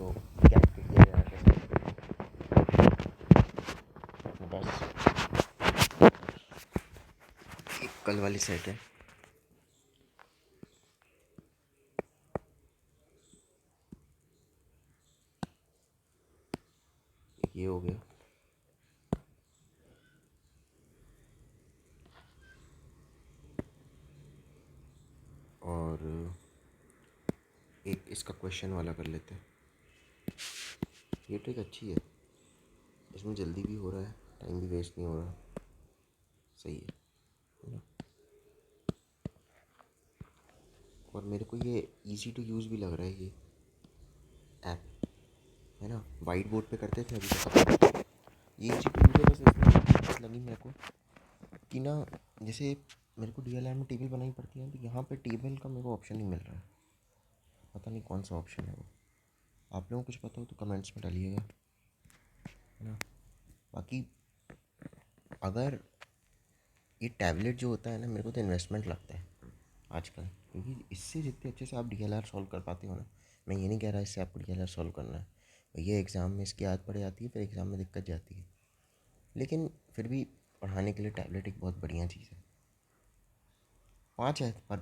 तो कैच कर दिया जा रहा है बस। एक कल वाली सेट है, एक ये हो गया, और एक इसका क्वेश्चन वाला कर लेते हैं। ये ट्रिक अच्छी है, इसमें जल्दी भी हो रहा है, टाइम भी वेस्ट नहीं हो रहा, सही है ना। और मेरे को ये इजी टू यूज़ भी लग रहा है ये ऐप, है ना। वाइट बोर्ड पे करते थे अभी तक, ये इजी टू यूज़ है। बस इसमें दिक्कत लगी मेरे को कि ना, जैसे मेरे को DLR में टेबल बनानी पड़ती है, तो यहाँ पे टेबल का मेरे को ऑप्शन नहीं मिल रहा है, पता नहीं कौन सा ऑप्शन है वो। आप लोगों को कुछ पता हो तो कमेंट्स में डालिएगा, है ना। बाकी अगर ये टैबलेट जो होता है ना, मेरे को तो इन्वेस्टमेंट लगता है आजकल, क्योंकि इससे जितने अच्छे से आप DLR सॉल्व कर पाते हो ना, मैं ये नहीं कह रहा इससे आपको DLR सॉल्व करना है, ये एग्ज़ाम में इसकी आदत पड़ जाती है, फिर एग्ज़ाम में दिक्कत जाती है, लेकिन फिर भी पढ़ाने के लिए टैबलेट एक बहुत बढ़िया चीज़ है। 5 है पर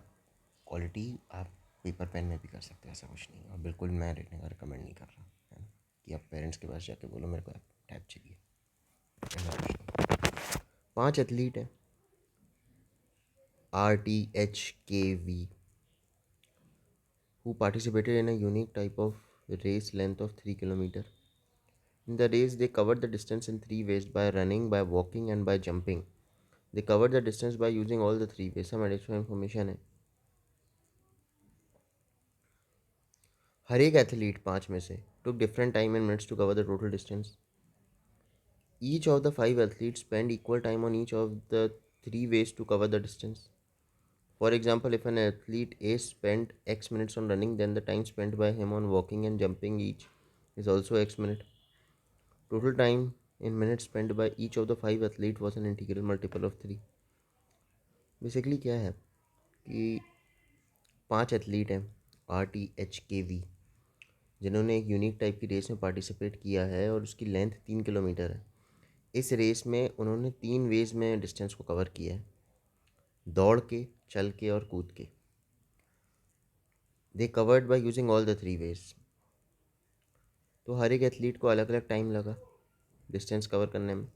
क्वालिटी आप पेपर पेन में भी कर सकते हैं, ऐसा कुछ नहीं है। और बिल्कुल मैं लेने का रिकमेंड नहीं कर रहा, है ना, कि आप पेरेंट्स के पास जाके बोलो मेरे को टैब चाहिए, ऐसा कुछ नहीं। 5 एथलीट हैं, RTHKV, who participated in a unique type of race length of 3 kilometer. In the race, they covered the distance in three ways: by running, by walking, and by jumping. They covered the distance by using all the three ways. Some additional information है। हर एक athlete 5 में से took different time and minutes to cover the total distance. Each of the 5 athletes spent equal time on each of the three ways to cover the distance. For example, if an athlete A spent X minutes on running, then the time spent by him on walking and jumping each is also X minute. Total time in minutes spent by each of the 5 athletes was an integral multiple of 3. Basically क्या है कि 5 athlete हैं RTHKV, जिन्होंने एक unique type की race में participate किया है और उसकी लेंथ 3 किलोमीटर है। इस रेस में उन्होंने 3 वेज में डिस्टेंस को कवर किया है: दौड़ के, चल के और कूद के। They covered by using all the 3 ways. तो हर एक एथलीट को अलग अलग टाइम लगा डिस्टेंस कवर करने में।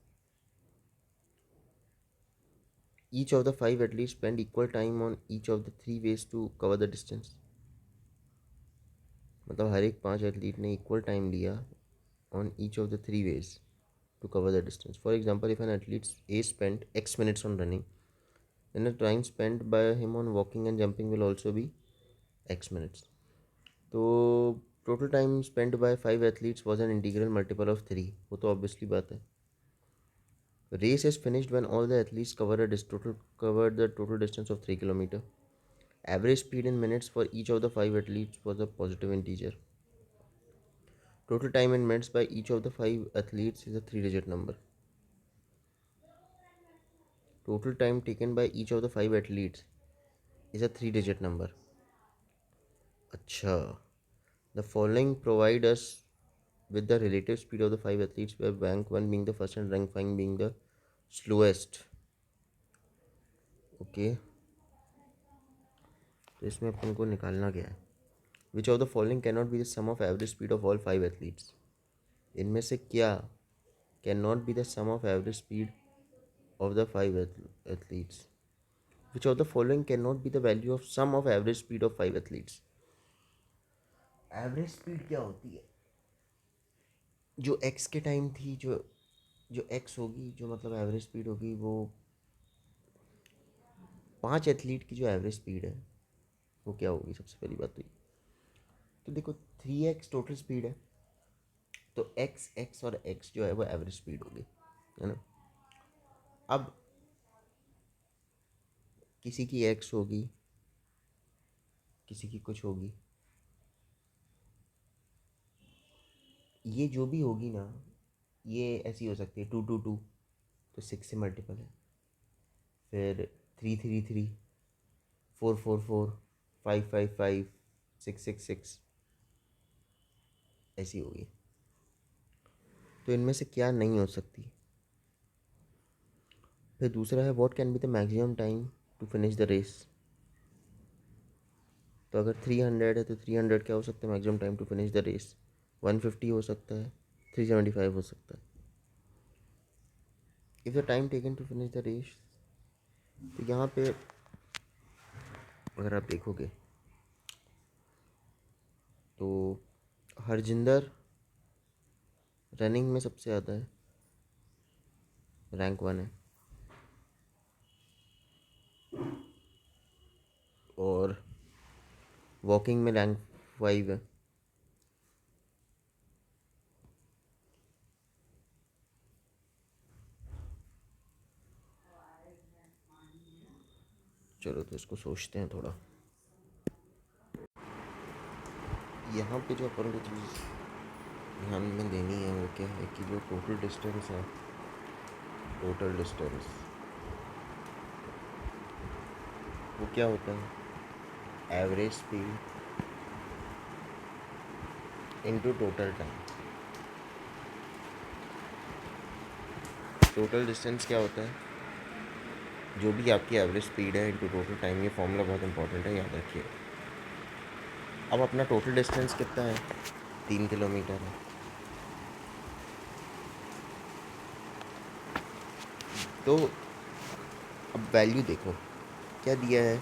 Each of the 5 athlete spend equal time on each of the 3 ways to cover the distance. मतलब हर एक 5 एथलीट ने इक्वल टाइम लिया on each of the 3 ways to cover the distance. For example, if an athlete A spent X minutes on running, then the time spent by him on walking and jumping will also be X minutes. तो total time spent by 5 athletes was an integral multiple of 3. वो तो obviously बात है। Race is finished when all the athletes covered the total distance of 3 kilometer. Average speed in minutes for each of the 5 athletes was a positive integer. Total time in minutes by each of the 5 athletes is a 3-digit number. Total time taken by each of the 5 athletes is a 3-digit number. Acha. The following provide us with the relative speed of the 5 athletes, where rank 1 being the first and rank 5 being the slowest. Okay. तो इसमें अपन को निकालना क्या है? Which of the following cannot be the sum of average speed of all 5 athletes? इनमें से क्या cannot be the sum of average speed of the 5 athletes? Which of the following cannot be the value of sum of average speed of 5 athletes? Average speed क्या होती है? जो x के time थी, जो जो एक्स होगी, जो मतलब एवरेज स्पीड होगी, वो 5 एथलीट की जो एवरेज स्पीड है वो क्या होगी? सबसे पहली बात तो देखो 3x टोटल स्पीड है, तो एक्स एक्स और एक्स जो है वो एवरेज स्पीड होगी, है ना। अब किसी की एक्स होगी, किसी की कुछ होगी, ये जो भी होगी ना, ये ऐसी हो सकती है 2 2 2, तो 6 से मल्टीपल है, फिर 3 3 3, 4 4 4, 5 5 5, 6 6 6, ऐसी होगी। तो इनमें से क्या नहीं हो सकती। फिर दूसरा है what can be the maximum time to finish the race. तो अगर 300 है तो 300 क्या हो सकता है maximum time to finish the race. 150 हो सकता है, 375 हो सकता है। If the time taken to finish the race, तो यहाँ पे अगर आप देखोगे तो हरजिंदर रनिंग में सबसे ज़्यादा है, रैंक 1 है। और वॉकिंग में रैंक 5 है। चलो तो इसको सोचते हैं थोड़ा। यहाँ पे जो अपन को चीज़ ध्यान में देनी है वो क्या है कि जो टोटल डिस्टेंस है, टोटल डिस्टेंस वो क्या होता है, average speed into total time. Total distance क्या होता है, जो भी आपकी एवरेज स्पीड है इनटू टोटल टाइम। ये फॉर्मूला बहुत इंपॉर्टेंट है, याद रखिए। अब अपना टोटल डिस्टेंस कितना है, 3 किलोमीटर है। तो अब वैल्यू देखो क्या दिया है,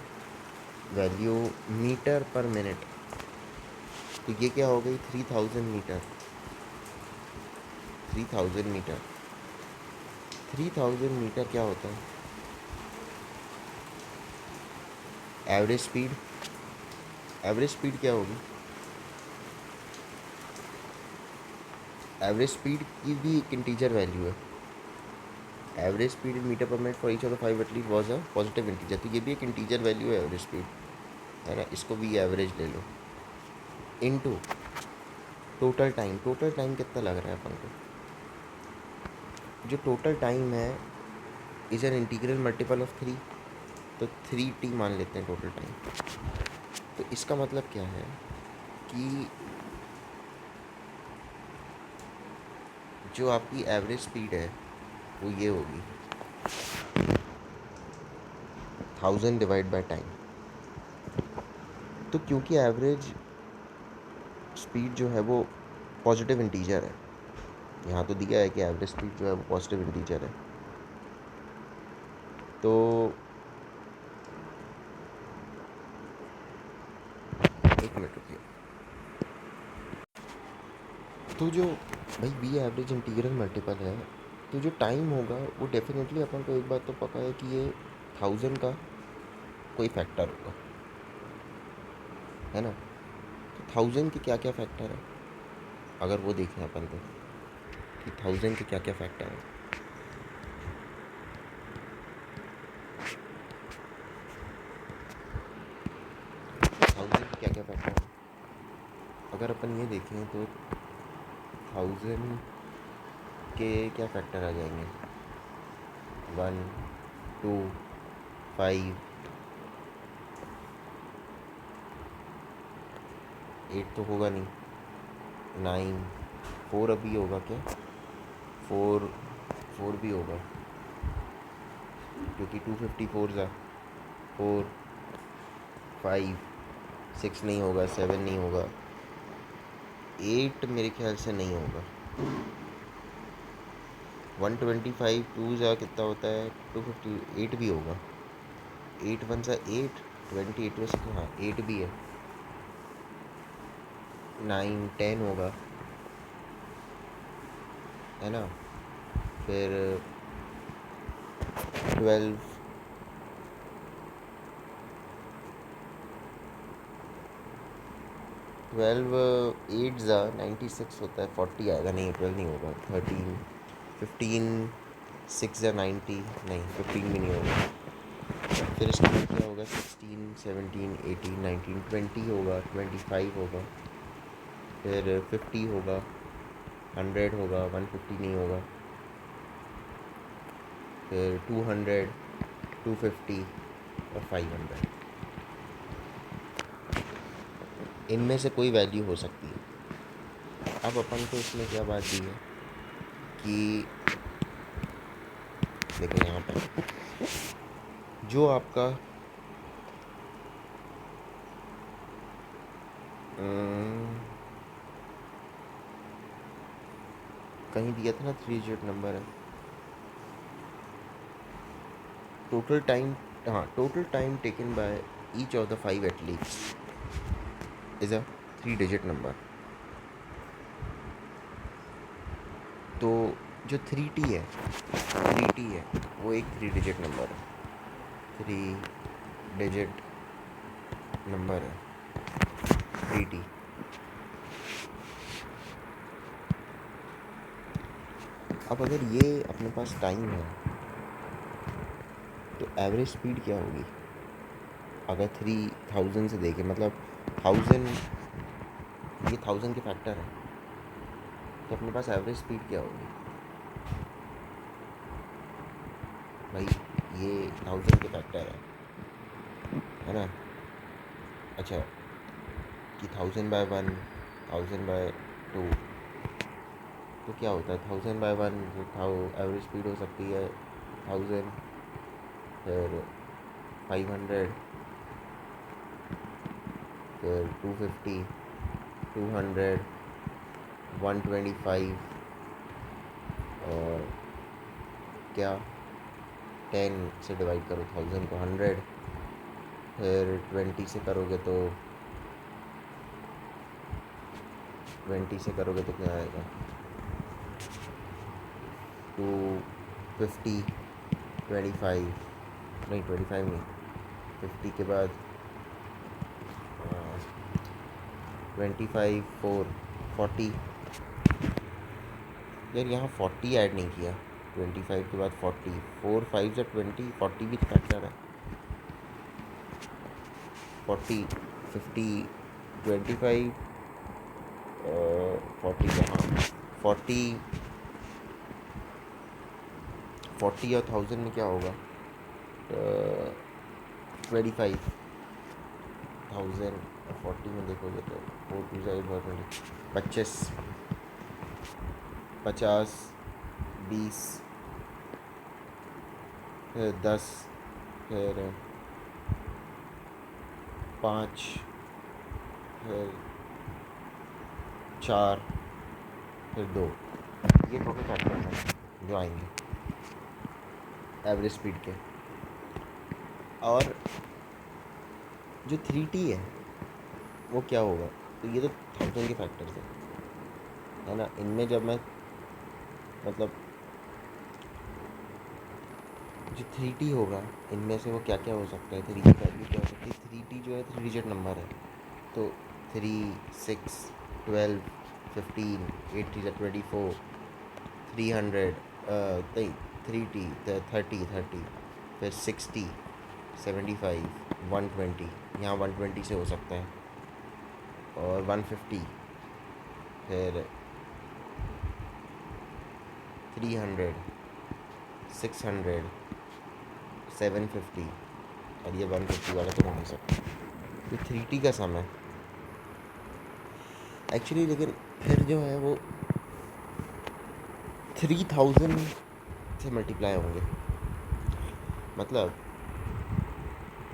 वैल्यू मीटर पर मिनट। तो ये क्या हो गई, 3000 मीटर। 3000 मीटर, 3000 मीटर क्या होता है, एवरेज स्पीड। एवरेज स्पीड क्या होगी, एवरेज स्पीड की भी एक इंटीजर वैल्यू है। Average speed in metre per minute for each of the 5 at least was a positive integer. तो ये भी एक इंटीजर वैल्यू है एवरेज स्पीड, है ना। इसको भी एवरेज ले लो, into total time. Total time कितना लग रहा है अपन को, जो टोटल टाइम है is an integral multiple of 3। तो 3t मान लेते हैं टोटल टाइम। तो इसका मतलब क्या है कि जो आपकी एवरेज स्पीड है वो ये होगी 1000 डिवाइड बाय टाइम। तो क्योंकि एवरेज स्पीड जो है वो पॉजिटिव इंटीजर है, यहाँ तो दिया है कि एवरेज स्पीड जो है वो पॉजिटिव इंटीजर है। तो एक मिनट रुकिए। तो जो भाई बी एवरेज इंटीग्रल मल्टीपल है, तो जो टाइम होगा वो डेफिनेटली अपन को एक बात तो पता है कि ये 1000 का कोई फैक्टर होगा, है ना। तो 1000 के क्या क्या फैक्टर है, अगर वो देखें अपन को कि 1000 के क्या क्या फैक्टर है। 1000 के क्या क्या फैक्टर है, अगर अपन ये देखें तो 1000 के क्या फैक्टर आ जाएंगे, 1, 2, 5, 8 तो होगा नहीं, 9, 4 अभी होगा क्या, 4, 4 भी होगा क्योंकि 254 ज़ा 4, 5, 6 नहीं होगा, 7 नहीं होगा, 8 मेरे ख्याल से नहीं होगा। 125 2 ज़ा कितना होता है, 258 भी होगा। 8 1 ज़ा 8, 28 में से हाँ 8 भी है। 9 10 होगा, है ना। फिर 12, 12 8 ज़ा 96 होता है, 40 आएगा नहीं, 12 नहीं होगा। 13, 15 6 ज़ा 90, नहीं 15 भी नहीं होगा। फिर इसके बाद क्या होगा, 16 17 18 19 20 होगा, 25 होगा, फिर 50 होगा, 100 होगा, 150 नहीं होगा, फिर 200, 250 और 500। इनमें से कोई वैल्यू हो सकती है, अब अपन को इसमें क्या बात दी है कि देखो यहाँ पर जो आपका कहीं दिया था ना 3 डिजिट नंबर है टोटल टाइम। हाँ, total time taken by each of the 5 athletes is a 3 digit number. तो जो 3T है, 3T है वो एक 3 डिजिट नंबर है, 3 डिजिट नंबर है 3T। अब अगर ये अपने पास टाइम है तो एवरेज स्पीड क्या होगी? अगर 3000 से देखें, मतलब 1000, ये 1000 के फैक्टर है, तो अपने पास एवरेज स्पीड क्या होगी भाई? ये 1000 के फैक्टर है ना? अच्छा, कि 1000/1, 1000/2, तो क्या होता है 1000/1? तो एवरेज स्पीड हो सकती है 1000, फिर 500, फिर 250, 200, 125, और क्या 10 से डिवाइड करो 1000 को 100, फिर 20 से करोगे तो क्या आएगा? 250, 25, नहीं 25 नहीं, 50 के बाद 25, 4, 40। यार यहाँ 40 ऐड नहीं किया, 25 के बाद 40, 4 5 से 20, 40 भी तो फैक्टर है। 40, 50, 25, 40 यहाँ 40, 40 और 1000 में क्या होगा? 25 1000 और 40 में देखोगे तो 4 2 से 25, 50, 20, फिर 10, फिर 5, फिर 4, फिर 2। ये टोटल फैक्टर हैं जो आएंगे एवरेज स्पीड के। और जो 3T है वो क्या होगा? तो ये तो 1000 के फैक्टर्स है ना? इनमें जब मैं मतलब जो 3T होगा इनमें से वो क्या क्या हो सकता है, 3 की वैल्यू क्या हो सकती है? 3T जो है 3 डिजिट नंबर है, तो 3, 6, 12, 15, 8 3 24, 300, नहीं 3T 30, फिर 60, 75, 120, यहाँ 120 से हो सकता है, और 150, फिर 300, 600, 750, और ये 150 वाला तो हो नहीं सकता। तो 3T का सम है एक्चुअली, लेकिन फिर जो है वो 3000 से मल्टीप्लाई होंगे, मतलब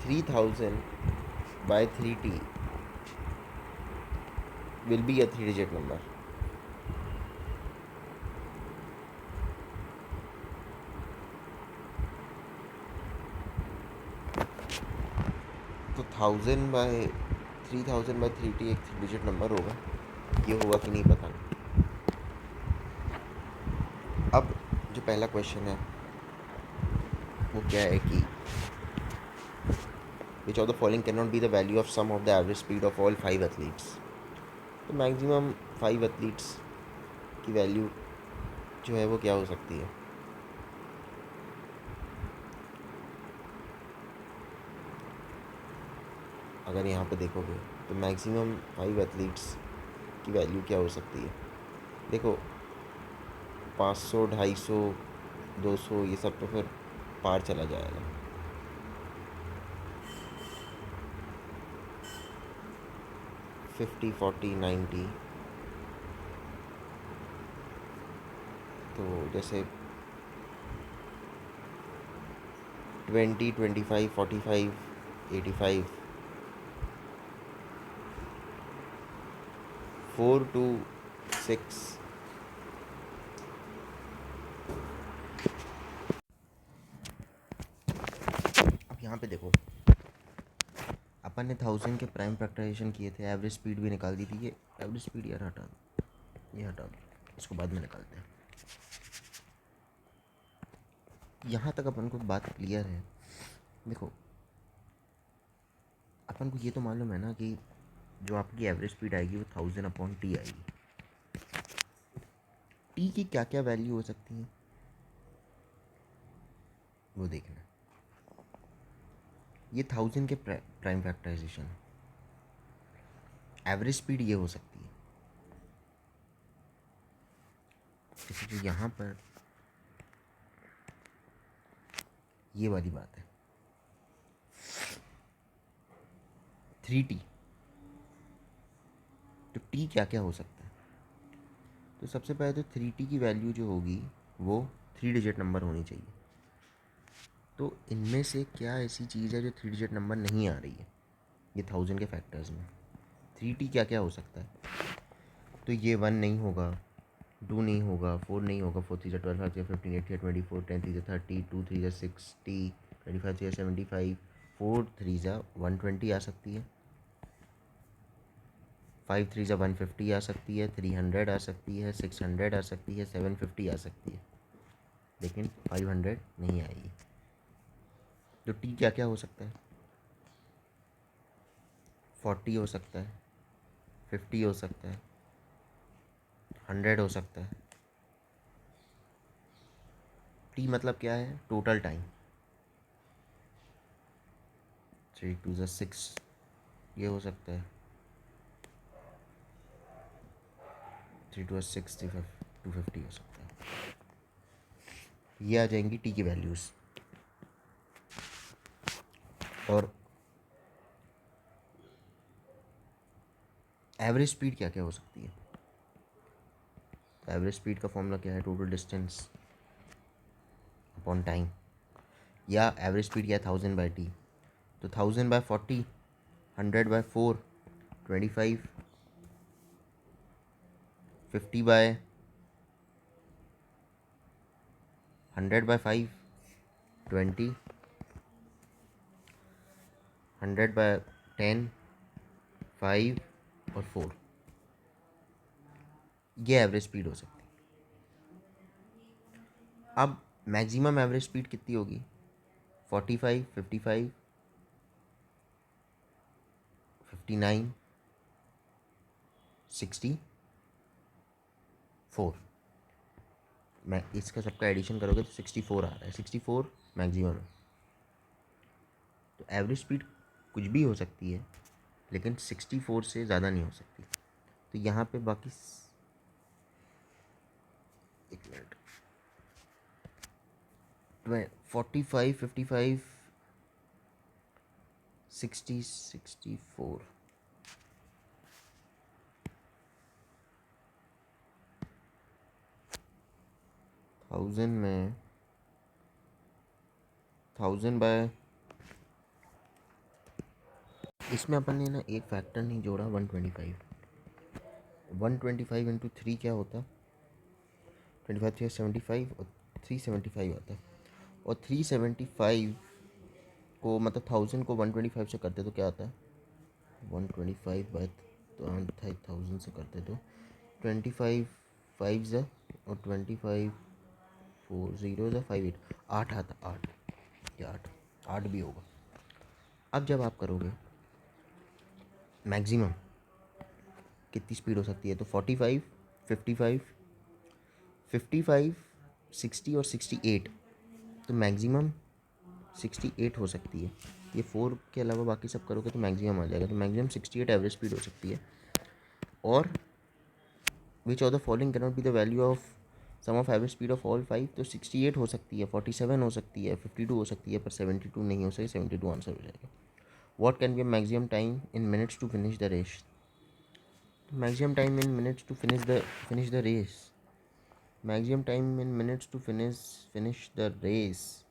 3000/3T will be a 3 digit number। तो 3000/3T एक 3 डिजिट नंबर होगा, ये होगा कि नहीं पता नहीं। अब जो पहला क्वेश्चन है वो क्या है कि which of the following can not be the value of sum of the average speed of all 5 athletes. तो मैक्सिमम 5 एथलीट्स की वैल्यू जो है वो क्या हो सकती है? अगर यहाँ पे देखोगे तो मैक्सिमम 5 एथलीट्स की वैल्यू क्या हो सकती है? देखो 500, 250, 200 ये सब तो फिर पार चला जाएगा। 50, 40, 90, तो जैसे 20, 25, 45, 85, 4 to 6। अब यहाँ पे देखो, अपन ने 1000 के प्राइम फैक्टराइजेशन किए थे, एवरेज स्पीड भी निकाल दी थी। ये एवरेज स्पीड यार हटा दो, ये हटा दो, इसको बाद में निकालते हैं। यहाँ तक अपन को बात क्लियर है। देखो, अपन को ये तो मालूम है ना कि जो आपकी एवरेज स्पीड आएगी वो 1000/t आएगी। टी की क्या क्या वैल्यू हो सकती है वो देखना। ये 1000 के प्राइम फैक्टराइजेशन, एवरेज स्पीड ये हो सकती है। जैसे कि यहाँ पर ये वाली बात है 3t, तो t क्या क्या हो सकता है। तो सबसे पहले तो 3t की वैल्यू जो होगी वो 3 डिजिट नंबर होनी चाहिए। तो इनमें से क्या ऐसी चीज़ है जो 3 डिजिट नंबर नहीं आ रही है ये 1000 के फैक्टर्स में। 3t क्या क्या हो सकता है। तो ये 1 नहीं होगा, 2 नहीं होगा, 4 नहीं होगा, 4 3 12, 5 15, 8 24, 10 3 30, 2 3 60, 25 3 75, 4 3 120 आ सकती है, 5 3 150 आ सकती है, 300 आ सकती है, 600 आ सकती है, 750 आ सकती है, लेकिन 500 नहीं आएगी। तो टी क्या क्या हो सकता है। 40 हो सकता है, 50 हो सकता है, 100 हो सकता है। टी मतलब क्या है, टोटल टाइम। 3 2 6 ये हो सकता है, 3 2 6 250 हो सकता है। ये आ जाएंगी टी की वैल्यूज़। और एवरेज स्पीड क्या क्या हो सकती है। तो एवरेज स्पीड का फॉर्मूला क्या है, टोटल डिस्टेंस अपॉन टाइम, या एवरेज स्पीड क्या है 1000/t। तो 1000/40, 100/4, 25, 50/100/5, 20, 100/10, 5 और 4। ये एवरेज स्पीड हो सकती है। अब मैक्सिमम एवरेज स्पीड कितनी होगी, 45, 55, 59, 64। मैं इसका सबका एडिशन करोगे तो 64 आ रहा है, 64 मैक्सिमम है। तो एवरेज स्पीड कुछ भी हो सकती है, लेकिन 64 से ज़्यादा नहीं हो सकती। तो यहाँ पे बाकी, एक मिनट, 45, 55, 60, 64, 1000 में 1000 इसमें अपन ने ना एक फैक्टर नहीं जोड़ा, 125। 125 इंटू 3 क्या होता है, 25 375 और 375 आता है। और 375 को मतलब 1000 को 125 से करते तो क्या आता है, 125 तो 1000 से करते तो 25 5 ज़ा और 25 4 0 ज़ा 5 8 8 आता, 8 या 8 8 भी होगा। अब जब आप करोगे मैक्सिमम कितनी स्पीड हो सकती है, तो 45, 55, 55, 60 और 68। तो मैक्सिमम 68 हो सकती है। ये 4 के अलावा बाकी सब करोगे तो मैक्सिमम आ जाएगा। तो मैक्सिमम 68 एवरेज स्पीड हो सकती है। और which of the following can not be the value of sum of average speed of all 5। तो 68 हो सकती है, 47 हो सकती है, 52 हो सकती है, पर 72 नहीं हो सकती। 72 आंसर हो जाएगा। What can be maximum time in minutes to finish the race. Maximum time in minutes to finish the race maximum time in minutes to finish the race,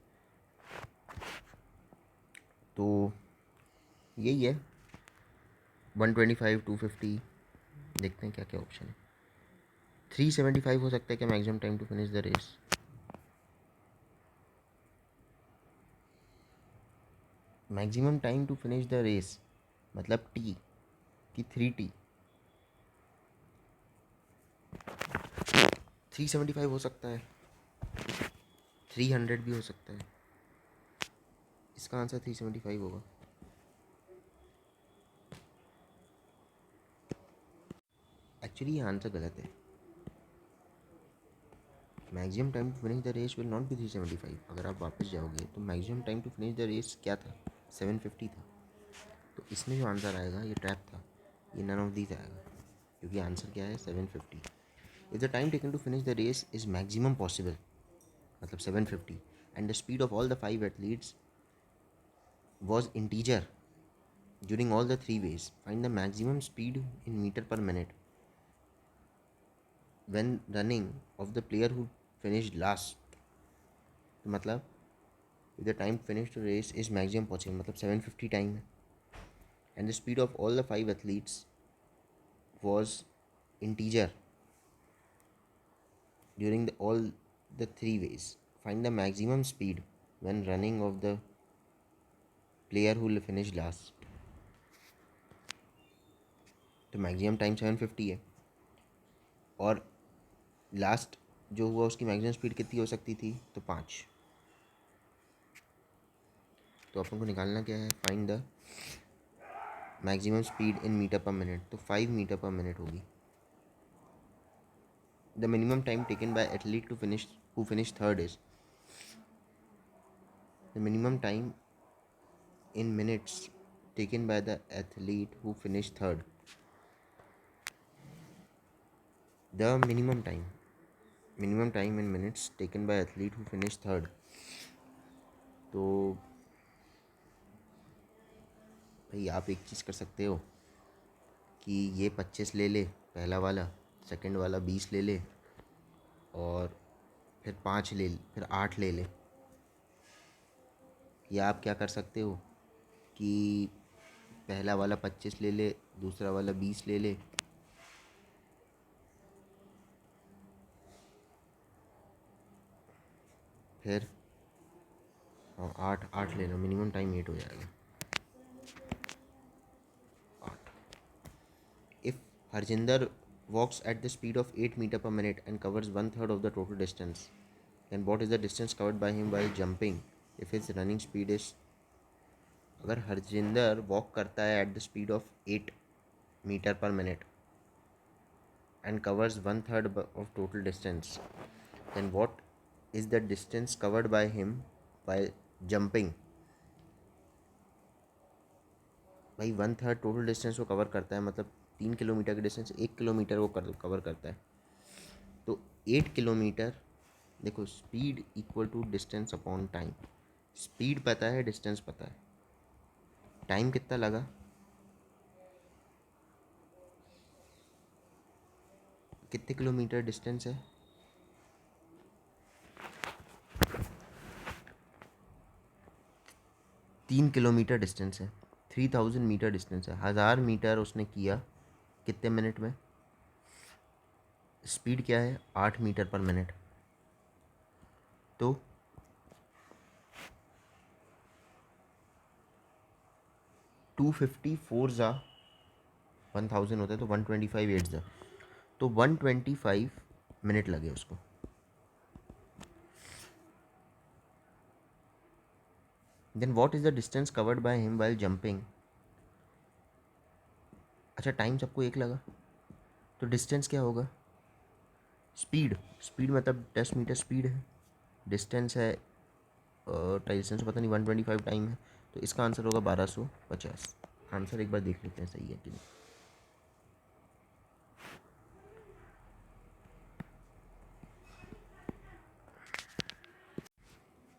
तो यही है 125, 250, देखते हैं क्या क्या ऑप्शन है। 375 हो सकता है क्या maximum time to finish the race? Maximum time to finish the race मतलब टी कि 3T। 375 हो सकता है, 300 भी हो सकता है। इसका आंसर 375 होगा। एक्चुअली ये आंसर गलत है। Maximum time to finish the race will not be 375। अगर आप वापस जाओगे तो maximum time to finish the race क्या था? 750 था। तो इसमें जो आंसर आएगा ये ट्रैप था, ये नन ऑफ दीज आएगा, क्योंकि आंसर क्या है 750। If the time taken to finish the race is maximum possible मतलब 750 and the speed of all the 5 athletes was integer during all the three ways, find the maximum speed in meter per minute when running of the player who finished last। तो मतलब if the time finished to race is maximum possible मतलब 750 time है, and the speed of all the 5 athletes was integer during all the three ways, find the maximum speed when running of the player who finished last। तो maximum time 750 है और last जो हुआ उसकी maximum speed कितनी हो सकती थी? तो 5। तो अपन को निकालना क्या है? Find the maximum speed in metre per minute, तो 5 मीटर पर मिनट होगी। The minimum time taken by athlete to finish who finish third is, the minimum time in minutes taken by the athlete who finish third, the minimum time in minutes taken by athlete who finish third. तो भाई आप एक चीज़ कर सकते हो कि ये 25 ले ले पहला वाला, सेकंड वाला 20 ले ले, और फिर 5 ले, फिर 8 ले ले। या आप क्या कर सकते हो कि पहला वाला 25 ले ले, दूसरा वाला 20 ले ले, फिर 8 ले लो, मिनिमम टाइम 8 हो जाएगा। 8। If Harjinder walks at the speed of 8 meter per minute and covers one third of the total distance, then what is the distance covered by him while jumping if his running speed is। अगर Harjinder walk करता है at the speed of 8 metre per minute and covers one third of total distance, then what is the distance covered by him while jumping। भाई 1/3 total distance को cover करता है मतलब 3 kilometre का distance 1 kilometre वो cover करता है। तो 8 किलोमीटर, देखो speed equal to distance upon time. Speed पता है, डिस्टेंस पता है, टाइम कितना लगा? कितने किलोमीटर डिस्टेंस है? 3 किलोमीटर डिस्टेंस है, 3000 मीटर डिस्टेंस है। 1000 मीटर उसने किया कितने मिनट में? स्पीड क्या है? 8 मीटर पर मिनट। तो 250 4 ज़ा 1000 होता है, तो 125 8 ज़ा, तो 125 मिनट लगे उसको। Then what is the distance covered by him while jumping. अच्छा टाइम सबको एक लगा, तो डिस्टेंस क्या होगा? स्पीड, स्पीड मतलब 10 मीटर स्पीड है, डिस्टेंस है डिस्टेंस पता नहीं 125 टाइम है, तो इसका आंसर होगा 1250। आंसर एक बार देख लेते हैं सही है कि नहीं।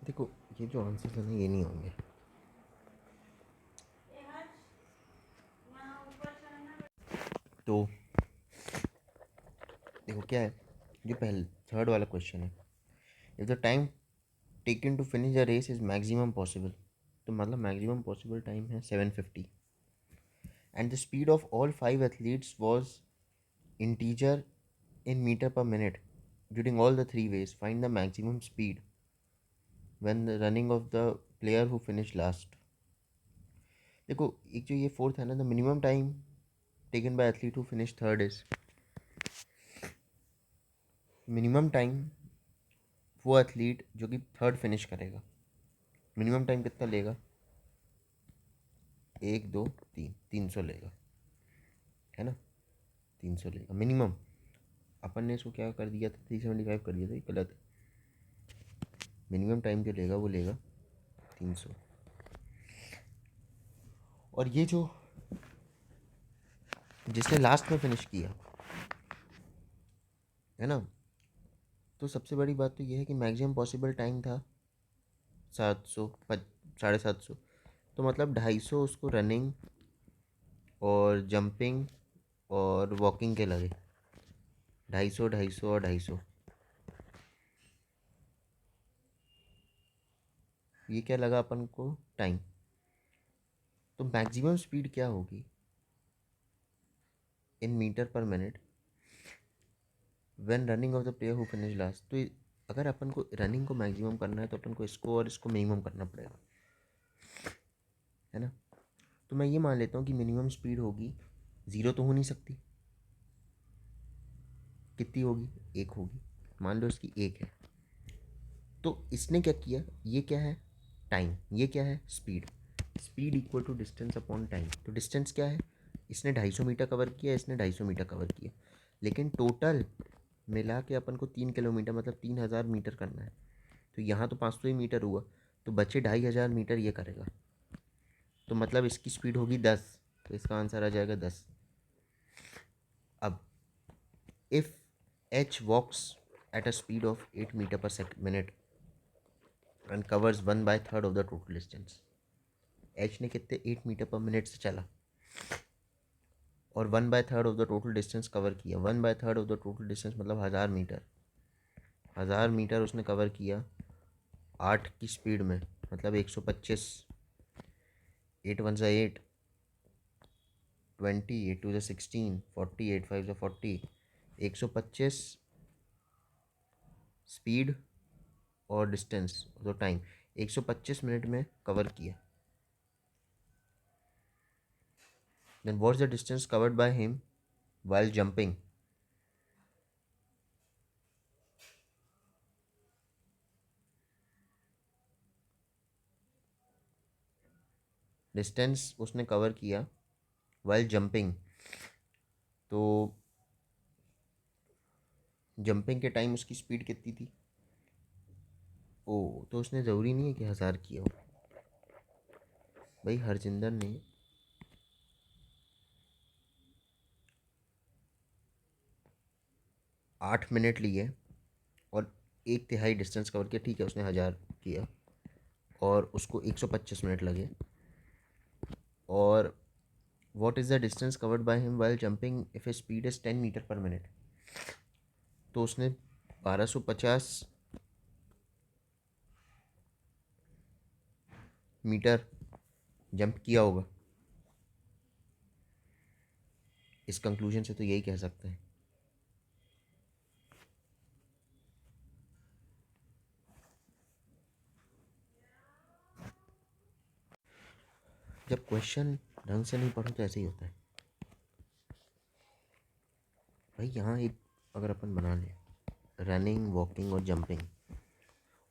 देखो ये जो आंसर है ना ये नहीं होंगे। तो देखो क्या है, जो पहले थर्ड वाला क्वेश्चन है, if the time taken to finish the race is maximum possible, तो मतलब मैक्सिमम पॉसिबल टाइम है 750, and the speed of all 5 athletes was integer in meter per minute during all the three ways. Find the maximum speed when the running of the player who finished last. देखो एक जो ये fourth है ना, the minimum time taken by athlete who finish third is, minimum time वो athlete जो कि third finish करेगा, मिनिमम टाइम कितना लेगा, 1 2 3 300 लेगा, है ना, 300 लेगा मिनिमम। अपन ने इसको क्या कर दिया था, 375 कर दिया था, ये गलत है। मिनिमम टाइम जो लेगा वो लेगा 300। और ये जो जिसने लास्ट में फिनिश किया है ना, तो सबसे बड़ी बात तो ये है कि मैक्सिमम पॉसिबल टाइम था 700, 750, तो मतलब 250 उसको रनिंग और जंपिंग और वॉकिंग के लगे, 250 250 और 250। ये क्या लगा अपन को, टाइम। तो मैक्सिमम स्पीड क्या होगी in metre per minute when running of the player who finish last. तो अगर अपन को रनिंग को मैक्सिमम करना है तो अपन को इसको और इसको मिनिमम करना पड़ेगा, है ना। तो मैं ये मान लेता हूँ कि मिनिमम स्पीड होगी, ज़ीरो तो हो नहीं सकती, कितनी होगी, 1 होगी, मान लो इसकी 1 है। तो इसने क्या किया, ये क्या है टाइम, ये क्या है speed, speed equal to distance upon time. तो डिस्टेंस क्या है, इसने 250 मीटर कवर किया, इसने 250 मीटर कवर किया, लेकिन टोटल मिला के अपन को 3 किलोमीटर मतलब 3000 मीटर करना है। तो यहाँ तो 500 ही मीटर हुआ, तो बचे 2500 मीटर ये करेगा, तो मतलब इसकी स्पीड होगी 10, तो इसका आंसर आ जाएगा 10। अब if H walks at a speed of 8 metre per second minute and covers 1/3 of the total distance. H ने कितने 8 मीटर पर मिनट से चला और 1/3 of the total distance cover किया। 1/3 ऑफ द टोटल डिस्टेंस मतलब 1000 metre, 1000 metre उसने cover किया 8 की स्पीड में, मतलब 125, 8 1 8, 20, 8 2 16, 40, 8 5 40, 125 स्पीड और डिस्टेंस तो टाइम 125 मिनट में कवर किया। Then what's the distance covered by him while jumping। डिस्टेंस उसने कवर किया while jumping, तो जंपिंग के टाइम उसकी स्पीड कितनी थी, ओ तो उसने ज़रूरी नहीं है कि 1000 किया हो भाई। हरजिंदर ने 8 मिनट लिए और 1/3 डिस्टेंस कवर किया, ठीक है उसने 1000 किया और उसको 125 मिनट लगे। और what is the distance covered by him while jumping if his speed is 10 meter per minute, तो उसने 1250 मीटर जंप किया होगा। इस कंक्लूजन से तो यही कह सकते हैं। जब क्वेश्चन ढंग से नहीं पढ़ो तो ऐसे ही होता है भाई। यहाँ एक अगर अपन बना लें रनिंग वॉकिंग और जंपिंग,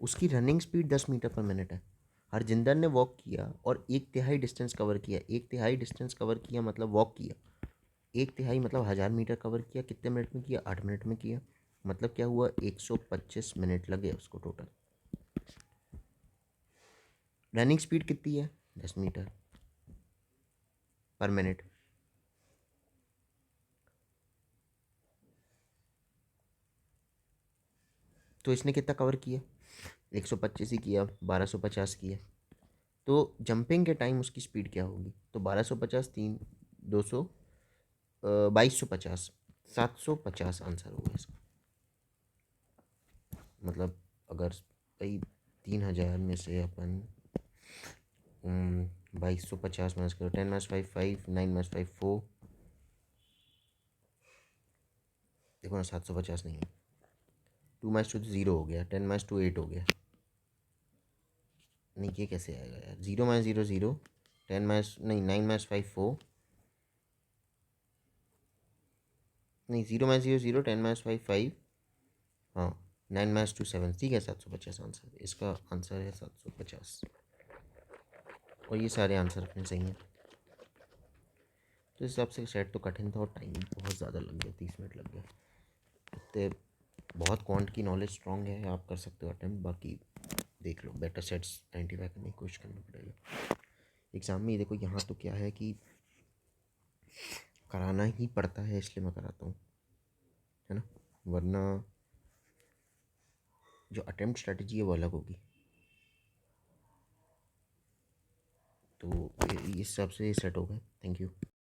उसकी running speed 10 meter per minute है। हरजिंदर ने वॉक किया और 1/3 डिस्टेंस कवर किया, 1/3 डिस्टेंस कवर किया मतलब वॉक किया, 1/3 मतलब 1000 मीटर कवर किया, कितने मिनट में किया, 8 मिनट में किया, मतलब क्या हुआ 125 मिनट लगे उसको टोटल। रनिंग स्पीड कितनी है 10 मीटर पर मिनट, तो इसने कितना कवर किया 125 ही किया, 1250 किया। तो जंपिंग के टाइम उसकी स्पीड क्या होगी, तो 1250 3 200 2250 750 आंसर होगा इसका। मतलब अगर भाई 3,000 में से अपन 2250 माइनस करो, 10 माइनस 5 5, 9 माइनस 5 4, देखो ना 750 नहीं है, 2 माइनस 2 ज़ीरो हो गया, 10 माइनस 2 8 हो गया। नहीं ये कैसे आएगा यार, 0 माइनस 0 0, 10 माइनस नहीं 9 माइनस 5 4, नहीं 0 माइनस 0 0, 10 माइनस 5 5, हाँ 9 माइनस 2 7, ठीक है 750 आंसर, इसका आंसर है 750। और ये सारे आंसर अपने सही हैं। तो इस हिसाब से सेट तो कठिन था और टाइम बहुत ज़्यादा लग गया, 30 मिनट लग गया। इतने बहुत क्वांट की नॉलेज स्ट्रॉन्ग है, आप कर सकते हो अटेम्प्ट, बाकी देख लो बेटर सेट्स आइडेंटिफाई करने की कोशिश करना पड़ेगा। एग्ज़ाम में देखो यहाँ तो क्या है कि कराना ही पड़ता है, इसलिए मैं कराता हूँ, है ना, वरना जो अटेम्प्ट स्ट्रेटजी है वो अलग होगी। तो इस हिसाब से सेट हो गए। Thank you.